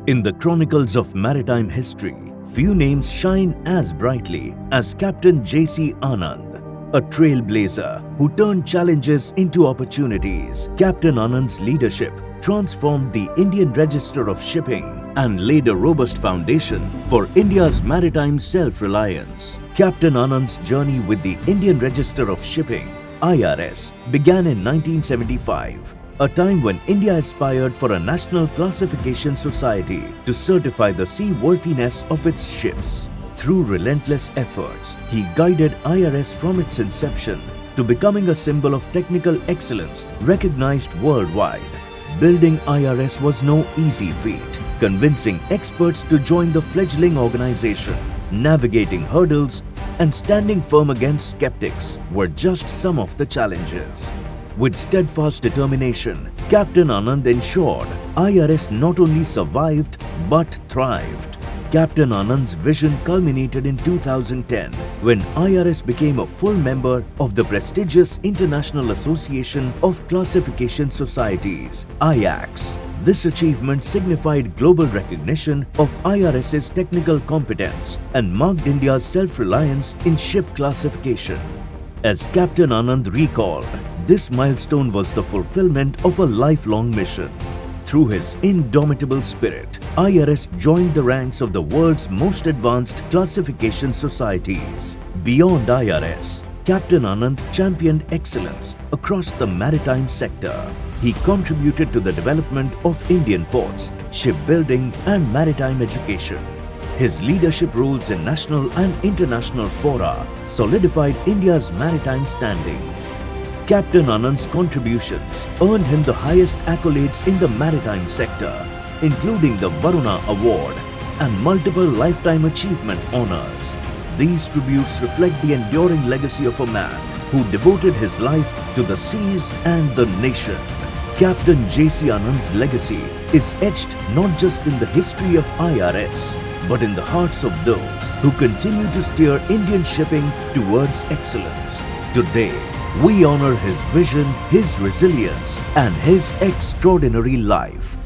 In the chronicles of maritime history, few names shine as brightly as Captain J.C. Anand, a trailblazer who turned challenges into opportunities. Captain Anand's leadership transformed the Indian Register of Shipping and laid a robust foundation for India's maritime self-reliance. Captain Anand's journey with the Indian Register of Shipping (IRS) began in 1975. A time when India aspired for a national classification society to certify the seaworthiness of its ships. Through relentless efforts, he guided IRS from its inception to becoming a symbol of technical excellence recognized worldwide. Building IRS was no easy feat. Convincing experts to join the fledgling organization, navigating hurdles, and standing firm against skeptics were just some of the challenges. With steadfast determination, Captain Anand ensured IRS not only survived but thrived. Captain Anand's vision culminated in 2010 when IRS became a full member of the prestigious International Association of Classification Societies (IACS). This achievement signified global recognition of IRS's technical competence and marked India's self-reliance in ship classification. As Captain Anand recalled, this milestone was the fulfillment of a lifelong mission. Through his indomitable spirit, IRS joined the ranks of the world's most advanced classification societies. Beyond IRS, Captain Anand championed excellence across the maritime sector. He contributed to the development of Indian ports, shipbuilding, and maritime education. His leadership roles in national and international fora solidified India's maritime standing. Captain Anand's contributions earned him the highest accolades in the maritime sector, including the Varuna Award and multiple Lifetime Achievement Honours. These tributes reflect the enduring legacy of a man who devoted his life to the seas and the nation. Captain J.C. Anand's legacy is etched not just in the history of IRS, but in the hearts of those who continue to steer Indian shipping towards excellence. Today, we honor his vision, his resilience, and his extraordinary life.